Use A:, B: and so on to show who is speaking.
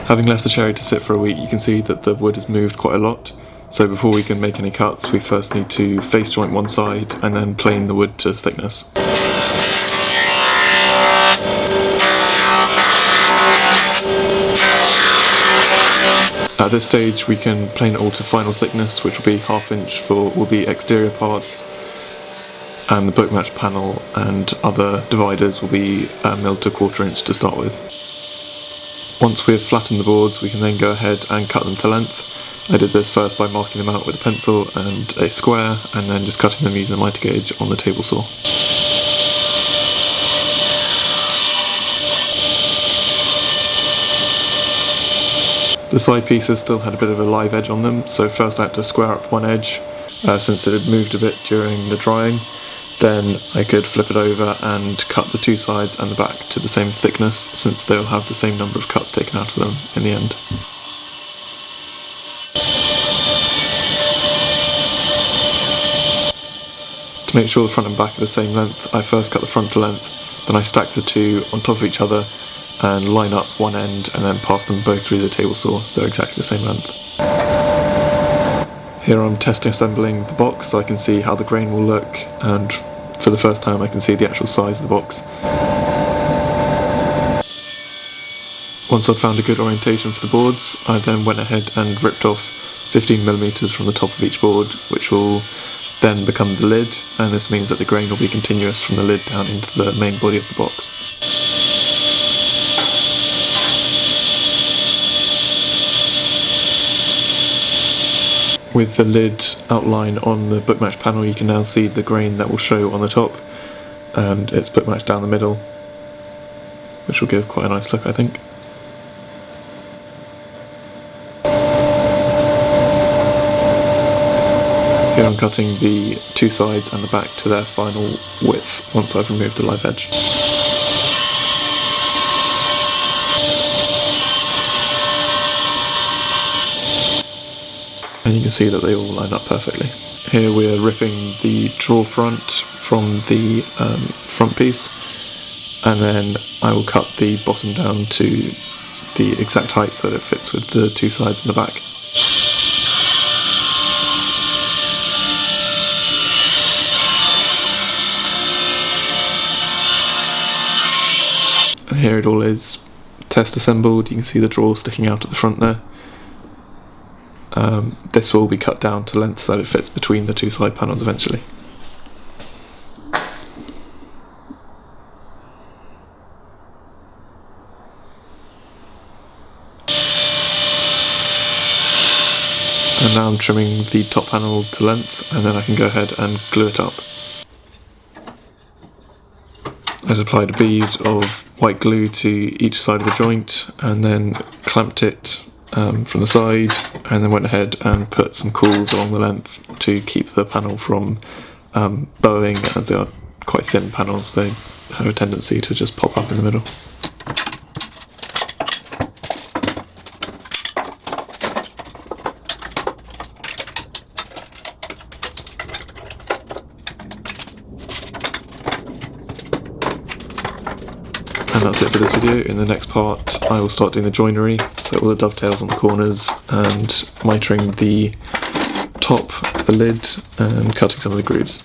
A: Having left the cherry to sit for a week, you can see that the wood has moved quite a lot. So before we can make any cuts, we first need to face joint one side and then plane the wood to thickness. At this stage we can plane it all to final thickness, which will be 1/2 inch for all the exterior parts, and the bookmatch panel and other dividers will be milled to 1/4 inch to start with. Once we've flattened the boards, we can then go ahead and cut them to length. I did this first by marking them out with a pencil and a square, and then just cutting them using the mitre gauge on the table saw. The side pieces still had a bit of a live edge on them, so first I had to square up one edge since it had moved a bit during the drying. Then I could flip it over and cut the two sides and the back to the same thickness, since they'll have the same number of cuts taken out of them in the end. To make sure the front and back are the same length, I first cut the front to length, then I stack the two on top of each other and line up one end and then pass them both through the table saw so they're exactly the same length. Here I'm testing assembling the box so I can see how the grain will look, and for the first time I can see the actual size of the box. Once I'd found a good orientation for the boards, I then went ahead and ripped off 15mm from the top of each board, which will then become the lid, and this means that the grain will be continuous from the lid down into the main body of the box. With the lid outline on the bookmatch panel, you can now see the grain that will show on the top, and it's bookmatched down the middle, which will give quite a nice look, I think. Here I'm cutting the two sides and the back to their final width once I've removed the live edge. And you can see that they all line up perfectly. Here we're ripping the drawer front from the front piece, and then I will cut the bottom down to the exact height so that it fits with the two sides and the back. And here it all is test assembled. You can see the drawer sticking out at the front there. This will be cut down to length so that it fits between the two side panels eventually. And now I'm trimming the top panel to length, and then I can go ahead and glue it up. I've applied a bead of white glue to each side of the joint and then clamped it from the side, and then went ahead and put some cools along the length to keep the panel from bowing, as they are quite thin panels. They have a tendency to just pop up in the middle. And that's it for this video. In the next part I will start doing the joinery, so all the dovetails on the corners and mitering the top of the lid and cutting some of the grooves.